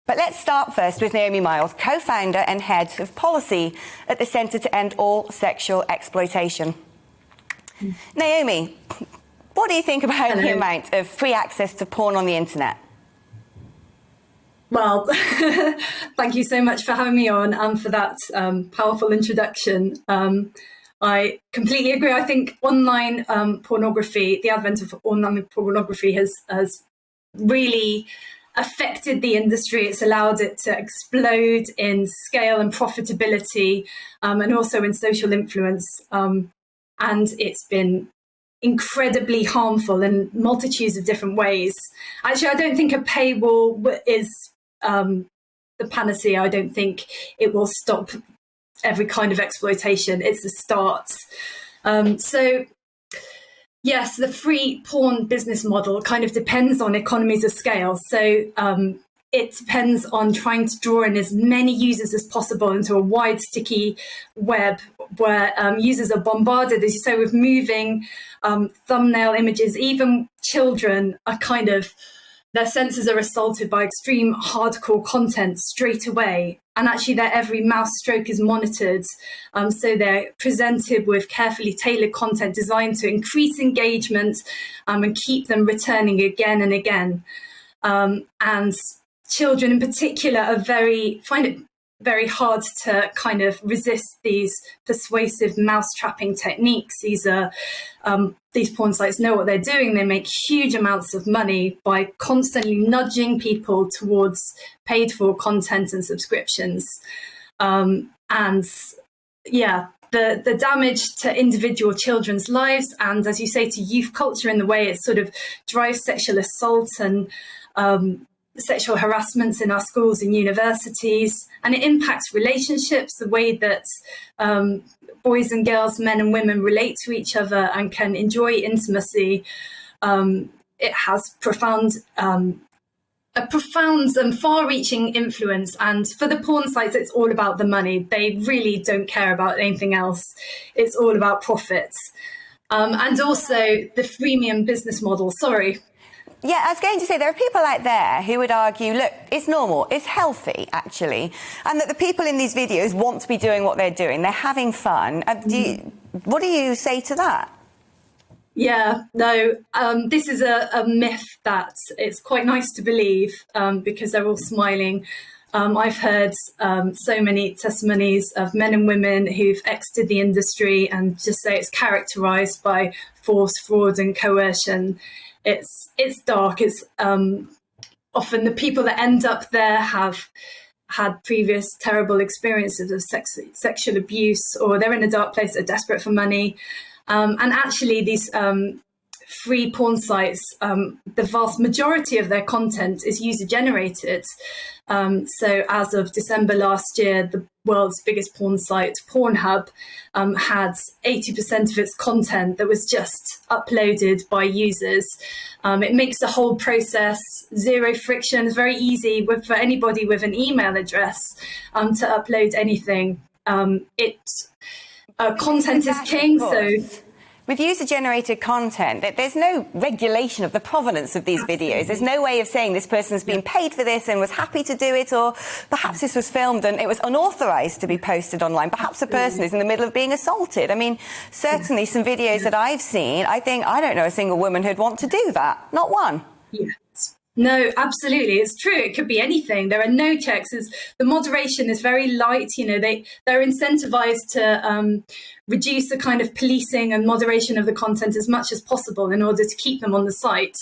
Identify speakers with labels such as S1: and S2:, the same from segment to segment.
S1: But let's start first with Naomi Miles, co-founder and head of policy at the Centre to End All Sexual Exploitation. Naomi, what do you think about the amount of free access to porn on the internet?
S2: Well, thank you so much for having me on and for that powerful introduction. I completely agree. I think online pornography, the advent of online pornography has really affected the industry. It's allowed it to explode in scale and profitability, and also in social influence. And it's been incredibly harmful in multitudes of different ways. Actually, I don't think a paywall is the panacea. I don't think it will stop every kind of exploitation. It's a start. So yes, the free porn business model kind of depends on economies of scale. So it depends on trying to draw in as many users as possible into a wide, sticky web where users are bombarded, as you say, with moving thumbnail images. Even children are their senses are assaulted by extreme hardcore content straight away. And actually their every mouse stroke is monitored. So they're presented with carefully tailored content designed to increase engagement and keep them returning again and again. And children in particular find it very hard to kind of resist these persuasive mouse trapping techniques. These porn sites know what they're doing. They make huge amounts of money by constantly nudging people towards paid for content and subscriptions. The damage to individual children's lives and, as you say, to youth culture in the way it sort of drives sexual assault and sexual harassments in our schools and universities, and it impacts relationships, the way that boys and girls, men and women relate to each other and can enjoy intimacy. It has a profound and far-reaching influence. And for the porn sites, it's all about the money. They really don't care about anything else. It's all about profits. And also the freemium business model. Sorry.
S1: Yeah, I was going to say, there are people out there who would argue, look, it's normal, it's healthy, actually, and that the people in these videos want to be doing what they're doing. They're having fun. What do you say to that?
S2: Yeah, no, this is a myth that it's quite nice to believe because they're all smiling. I've heard so many testimonies of men and women who've exited the industry and just say it's characterized by force, fraud and coercion. It's dark. It's often the people that end up there have had previous terrible experiences of sexual abuse, or they're in a dark place, they're desperate for money. And actually these free porn sites, the vast majority of their content is user generated. So as of December last year, the world's biggest porn site, Pornhub, had 80% of its content that was just uploaded by users. It makes the whole process zero friction. It's very easy for anybody with an email address to upload anything. Content is king, so...
S1: With user-generated content, there's no regulation of the provenance of these videos. There's no way of saying this person's been paid for this and was happy to do it, or perhaps this was filmed and it was unauthorised to be posted online. Perhaps a person is in the middle of being assaulted. I mean, certainly some videos that I've seen, I don't know a single woman who'd want to do that. Not one.
S2: Yeah. No, absolutely. It's true. It could be anything. There are no checks. The moderation is very light. You know, they're incentivized to reduce the kind of policing and moderation of the content as much as possible in order to keep them on the site.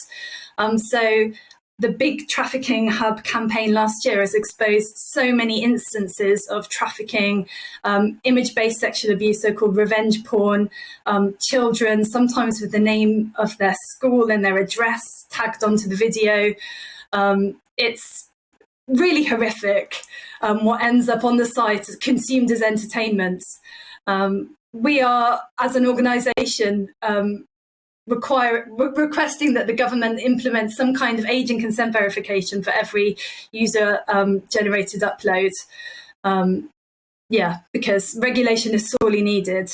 S2: So the big trafficking hub campaign last year has exposed so many instances of trafficking, image-based sexual abuse, so-called revenge porn, children, sometimes with the name of their school and their address tagged onto the video. It's really horrific what ends up on the site, consumed as entertainment. We are, as an organisation, requesting that the government implement some kind of age and consent verification for every user generated upload. Because regulation is sorely needed.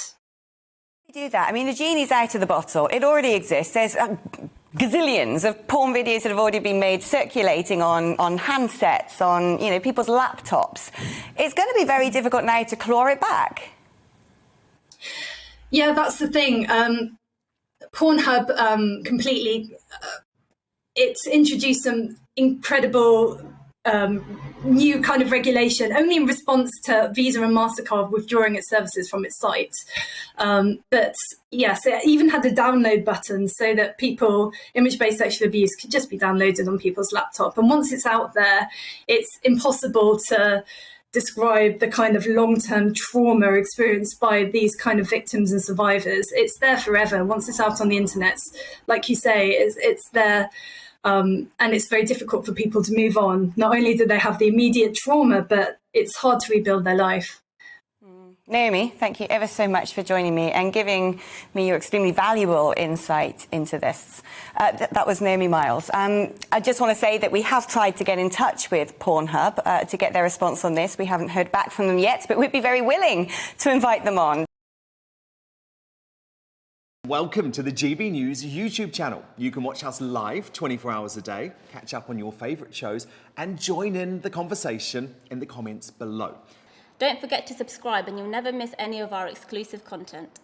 S1: Do that. I mean, the genie's out of the bottle. It already exists. There's gazillions of porn videos that have already been made circulating on handsets, on people's laptops. It's going to be very difficult now to claw it back.
S2: Yeah, that's the thing. Pornhub completely, it's introduced some incredible new kind of regulation only in response to Visa and MasterCard withdrawing its services from its site. But yes, it even had a download button so that image-based sexual abuse could just be downloaded on people's laptop. And once it's out there, it's impossible to describe the kind of long-term trauma experienced by these kind of victims and survivors. It's there forever. Once it's out on the internet, like you say, it's there. And it's very difficult for people to move on. Not only do they have the immediate trauma, but it's hard to rebuild their life.
S1: Naomi, thank you ever so much for joining me and giving me your extremely valuable insight into this. That was Naomi Miles. I just want to say that we have tried to get in touch with Pornhub to get their response on this. We haven't heard back from them yet, but we'd be very willing to invite them on.
S3: Welcome to the GB News YouTube channel. You can watch us live 24 hours a day, catch up on your favourite shows and join in the conversation in the comments below.
S4: Don't forget to subscribe and you'll never miss any of our exclusive content.